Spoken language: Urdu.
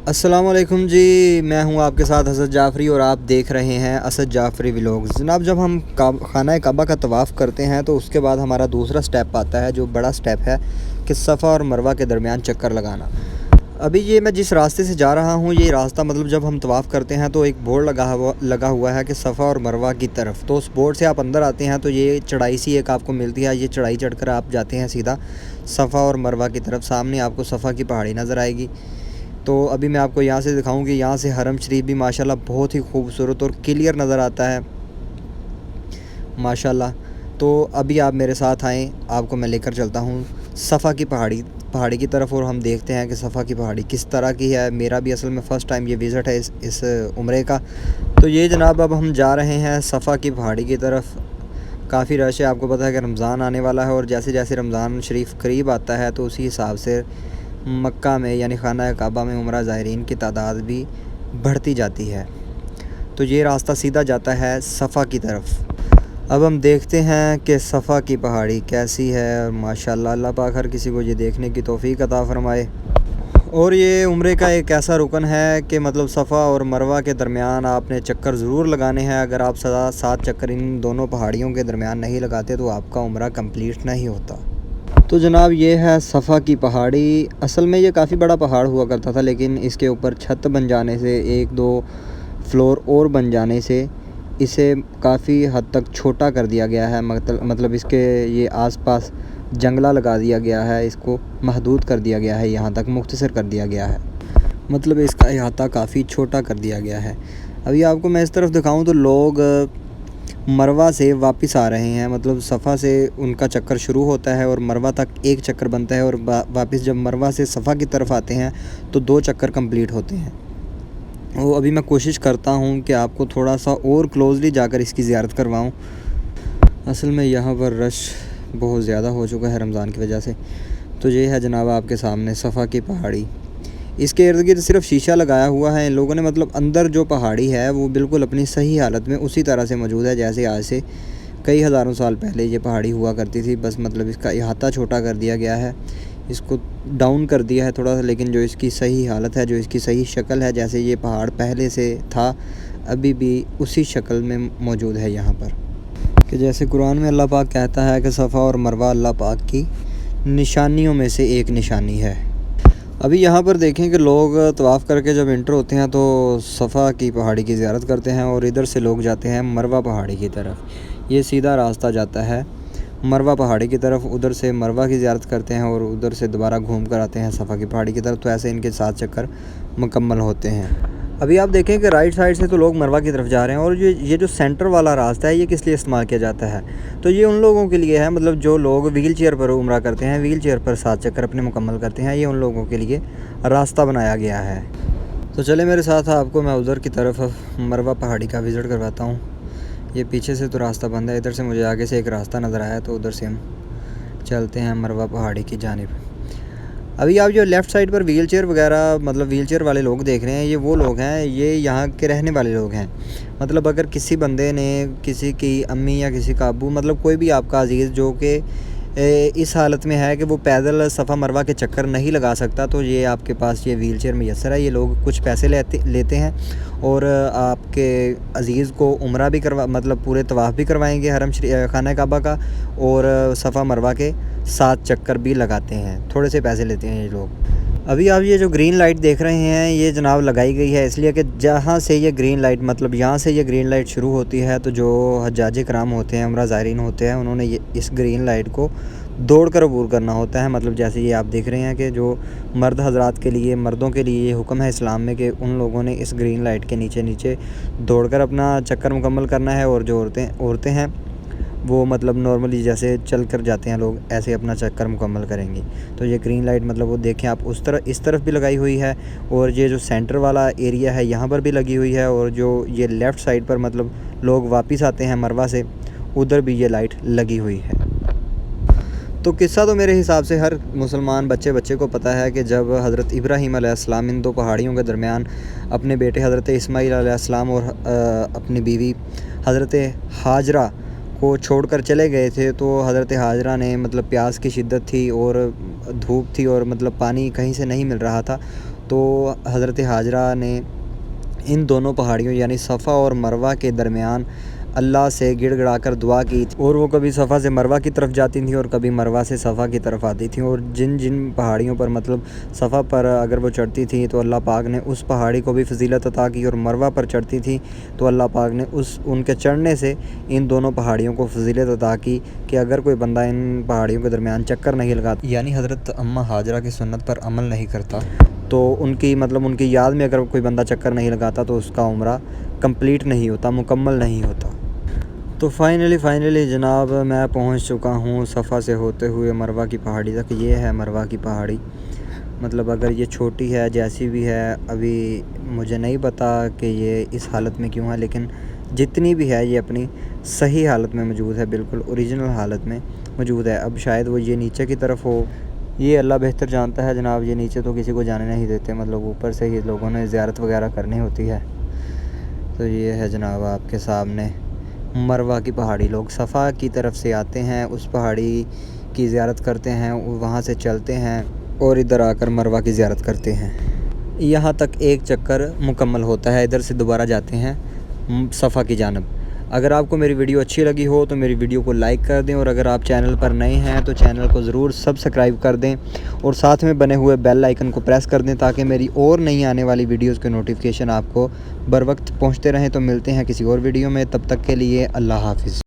السلام علیکم جی، میں ہوں آپ کے ساتھ اسد جعفری اور آپ دیکھ رہے ہیں اسد جعفری ولاگز۔ جناب، جب ہم خانہ کعبہ کا طواف کرتے ہیں تو اس کے بعد ہمارا دوسرا سٹیپ آتا ہے جو بڑا سٹیپ ہے کہ صفا اور مروہ کے درمیان چکر لگانا۔ ابھی یہ میں جس راستے سے جا رہا ہوں، یہ راستہ مطلب جب ہم طواف کرتے ہیں تو ایک بورڈ لگا ہوا ہے کہ صفا اور مروہ کی طرف، تو اس بورڈ سے آپ اندر آتے ہیں تو یہ چڑھائی سی ایک آپ کو ملتی ہے، یہ چڑھائی چڑھ کر آپ جاتے ہیں سیدھا صفا اور مروہ کی طرف۔ سامنے آپ کو صفا کی پہاڑی نظر آئے گی۔ تو ابھی میں آپ کو یہاں سے دکھاؤں گی، یہاں سے حرم شریف بھی ماشاءاللہ بہت ہی خوبصورت اور کلیئر نظر آتا ہے ماشاءاللہ۔ تو ابھی آپ میرے ساتھ آئیں، آپ کو میں لے کر چلتا ہوں صفا کی پہاڑی کی طرف، اور ہم دیکھتے ہیں کہ صفا کی پہاڑی کس طرح کی ہے۔ میرا بھی اصل میں فرسٹ ٹائم یہ وزٹ ہے اس عمرے کا۔ تو یہ جناب اب ہم جا رہے ہیں صفا کی پہاڑی کی طرف۔ کافی رش ہے، آپ کو پتہ ہے کہ رمضان آنے والا ہے، اور جیسے جیسے رمضان شریف قریب آتا ہے تو اسی حساب سے مکہ میں یعنی خانہ کعبہ میں عمرہ زائرین کی تعداد بھی بڑھتی جاتی ہے۔ تو یہ راستہ سیدھا جاتا ہے صفا کی طرف۔ اب ہم دیکھتے ہیں کہ صفا کی پہاڑی کیسی ہے، اور ماشاءاللہ اللہ پاک ہر کسی کو یہ دیکھنے کی توفیق عطا فرمائے۔ اور یہ عمرے کا ایک ایسا رکن ہے کہ مطلب صفا اور مروہ کے درمیان آپ نے چکر ضرور لگانے ہیں۔ اگر آپ 7 چکر ان دونوں پہاڑیوں کے درمیان نہیں لگاتے تو آپ کا عمرہ کمپلیٹ نہیں ہوتا۔ تو جناب یہ ہے صفا کی پہاڑی۔ اصل میں یہ کافی بڑا پہاڑ ہوا کرتا تھا، لیکن اس کے اوپر چھت بن جانے سے، 1-2 فلور اور بن جانے سے اسے کافی حد تک چھوٹا کر دیا گیا ہے۔ مطلب اس کے یہ آس پاس جنگلہ لگا دیا گیا ہے، اس کو محدود کر دیا گیا ہے، یہاں تک مختصر کر دیا گیا ہے، مطلب اس کا احاطہ کافی چھوٹا کر دیا گیا ہے۔ ابھی آپ کو میں اس طرف دکھاؤں تو لوگ مروہ سے واپس آ رہے ہیں، مطلب صفا سے ان کا چکر شروع ہوتا ہے اور مروہ تک ایک چکر بنتا ہے، اور واپس جب مروہ سے صفا کی طرف آتے ہیں تو 2 چکر کمپلیٹ ہوتے ہیں۔ وہ ابھی میں کوشش کرتا ہوں کہ آپ کو تھوڑا سا اور کلوزلی جا کر اس کی زیارت کرواؤں۔ اصل میں یہاں پر رش بہت زیادہ ہو چکا ہے رمضان کی وجہ سے۔ تو یہ ہے جناب آپ کے سامنے صفا کی پہاڑی۔ اس کے ارد گرد صرف شیشہ لگایا ہوا ہے ان لوگوں نے، مطلب اندر جو پہاڑی ہے وہ بالکل اپنی صحیح حالت میں اسی طرح سے موجود ہے جیسے آج سے کئی ہزاروں سال پہلے یہ پہاڑی ہوا کرتی تھی، بس مطلب اس کا احاطہ چھوٹا کر دیا گیا ہے، اس کو ڈاؤن کر دیا ہے تھوڑا سا، لیکن جو اس کی صحیح حالت ہے، جو اس کی صحیح شکل ہے، جیسے یہ پہاڑ پہلے سے تھا ابھی بھی اسی شکل میں موجود ہے یہاں پر، کہ جیسے قرآن میں اللہ پاک کہتا ہے کہ صفا اور مروہ اللہ پاک کی نشانیوں میں سے ایک نشانی ہے۔ ابھی یہاں پر دیکھیں کہ لوگ طواف کر کے جب انٹر ہوتے ہیں تو صفا کی پہاڑی کی زیارت کرتے ہیں، اور ادھر سے لوگ جاتے ہیں مروہ پہاڑی کی طرف۔ یہ سیدھا راستہ جاتا ہے مروہ پہاڑی کی طرف، ادھر سے مروہ کی زیارت کرتے ہیں اور ادھر سے دوبارہ گھوم کر آتے ہیں صفا کی پہاڑی کی طرف۔ تو ایسے ان کے 7 چکر مکمل ہوتے ہیں۔ ابھی آپ دیکھیں کہ رائٹ سائڈ سے تو لوگ مروہ کی طرف جا رہے ہیں، اور یہ جو سینٹر والا راستہ ہے یہ کس لیے استعمال کیا جاتا ہے؟ تو یہ ان لوگوں کے لیے ہے، مطلب جو لوگ ویل چیئر پر عمرہ کرتے ہیں، ویل چیئر پر 7 چکر اپنے مکمل کرتے ہیں، یہ ان لوگوں کے لیے راستہ بنایا گیا ہے۔ تو چلے میرے ساتھ، آپ کو میں ادھر کی طرف مروہ پہاڑی کا وزٹ کرواتا ہوں۔ یہ پیچھے سے تو راستہ بند ہے، ادھر سے مجھے آگے سے ایک راستہ نظر آیا، تو ادھر سے ہم چلتے ہیں مروہ پہاڑی کی جانب۔ ابھی آپ جو لیفٹ سائڈ پر ویل چیئر وغیرہ، مطلب ویل چیئر والے لوگ دیکھ رہے ہیں، یہ وہ لوگ ہیں، یہ یہاں کے رہنے والے لوگ ہیں۔ مطلب اگر کسی بندے نے، کسی کی امی یا کسی کا ابو، مطلب کوئی بھی آپ کا عزیز جو کہ اس حالت میں ہے کہ وہ پیدل صفا مروہ کے چکر نہیں لگا سکتا، تو یہ آپ کے پاس یہ ویل چیئر میسر ہے۔ یہ لوگ کچھ پیسے لیتے ہیں اور آپ کے عزیز کو عمرہ بھی مطلب پورے طواف بھی کروائیں گے خانہ کعبہ کا، اور صفا مروہ کے 7 چکر بھی لگاتے ہیں، تھوڑے سے پیسے لیتے ہیں یہ لوگ۔ ابھی آپ یہ جو گرین لائٹ دیکھ رہے ہیں یہ جناب لگائی گئی ہے اس لیے کہ جہاں سے یہ گرین لائٹ، مطلب یہاں سے یہ گرین لائٹ شروع ہوتی ہے، تو جو حجاج کرام ہوتے ہیں، عمرہ زائرین ہوتے ہیں، انہوں نے اس گرین لائٹ کو دوڑ کر عبور کرنا ہوتا ہے۔ مطلب جیسے یہ آپ دیکھ رہے ہیں کہ جو مرد حضرات کے لیے، مردوں کے لیے یہ حکم ہے اسلام میں کہ ان لوگوں نے اس گرین لائٹ کے نیچے دوڑ کر اپنا چکر مکمل کرنا ہے، اور جو عورتیں ہیں وہ مطلب نارملی جیسے چل کر جاتے ہیں لوگ، ایسے اپنا چکر مکمل کریں گی۔ تو یہ گرین لائٹ مطلب وہ دیکھیں آپ اس طرف بھی لگائی ہوئی ہے، اور یہ جو سینٹر والا ایریا ہے یہاں پر بھی لگی ہوئی ہے، اور جو یہ لیفٹ سائڈ پر مطلب لوگ واپس آتے ہیں مروہ سے، ادھر بھی یہ لائٹ لگی ہوئی ہے۔ تو قصہ تو میرے حساب سے ہر مسلمان بچے کو پتہ ہے کہ جب حضرت ابراہیم علیہ السلام ان 2 پہاڑیوں کے درمیان اپنے بیٹے حضرت اسماعیل علیہ السلام اور اپنی بیوی حضرت ہاجرہ کو چھوڑ کر چلے گئے تھے، تو حضرت ہاجرہ نے، مطلب پیاس کی شدت تھی اور دھوپ تھی اور مطلب پانی کہیں سے نہیں مل رہا تھا، تو حضرت حاجرہ نے ان دونوں پہاڑیوں یعنی صفا اور مروہ کے درمیان اللہ سے گڑ گڑا کر دعا کی تھی، اور وہ کبھی صفا سے مروہ کی طرف جاتی تھیں اور کبھی مروہ سے صفا کی طرف آتی تھیں، اور جن جن پہاڑیوں پر مطلب صفا پر اگر وہ چڑھتی تھیں تو اللہ پاک نے اس پہاڑی کو بھی فضیلت عطا کی، اور مروہ پر چڑھتی تھیں تو اللہ پاک نے ان کے چڑھنے سے ان دونوں پہاڑیوں کو فضیلت عطا کی کہ اگر کوئی بندہ ان پہاڑیوں کے درمیان چکر نہیں لگاتا یعنی حضرت اماں حاجرہ کی سنت پر عمل نہیں کرتا، تو ان کی یاد میں اگر کوئی بندہ چکر نہیں لگاتا تو اس کا عمرہ کمپلیٹ نہیں ہوتا، مکمل نہیں ہوتا۔ تو فائنلی جناب میں پہنچ چکا ہوں صفا سے ہوتے ہوئے مروہ کی پہاڑی تک۔ یہ ہے مروہ کی پہاڑی، مطلب اگر یہ چھوٹی ہے جیسی بھی ہے، ابھی مجھے نہیں پتا کہ یہ اس حالت میں کیوں ہے، لیکن جتنی بھی ہے یہ اپنی صحیح حالت میں موجود ہے، بالکل اوریجنل حالت میں موجود ہے۔ اب شاید وہ یہ نیچے کی طرف ہو، یہ اللہ بہتر جانتا ہے جناب۔ یہ نیچے تو کسی کو جانے نہیں دیتے، مطلب اوپر سے ہی لوگوں نے زیارت وغیرہ کرنی ہوتی ہے۔ تو یہ ہے جناب آپ کے سامنے مروہ کی پہاڑی۔ لوگ صفا کی طرف سے آتے ہیں، اس پہاڑی کی زیارت کرتے ہیں، وہاں سے چلتے ہیں اور ادھر آ کر مروہ کی زیارت کرتے ہیں۔ یہاں تک ایک چکر مکمل ہوتا ہے، ادھر سے دوبارہ جاتے ہیں صفا کی جانب۔ اگر آپ کو میری ویڈیو اچھی لگی ہو تو میری ویڈیو کو لائک کر دیں، اور اگر آپ چینل پر نئے ہیں تو چینل کو ضرور سبسکرائب کر دیں، اور ساتھ میں بنے ہوئے بیل آئیکن کو پریس کر دیں تاکہ میری اور نئی آنے والی ویڈیوز کے نوٹیفیکیشن آپ کو بر وقت پہنچتے رہیں۔ تو ملتے ہیں کسی اور ویڈیو میں، تب تک کے لیے اللہ حافظ۔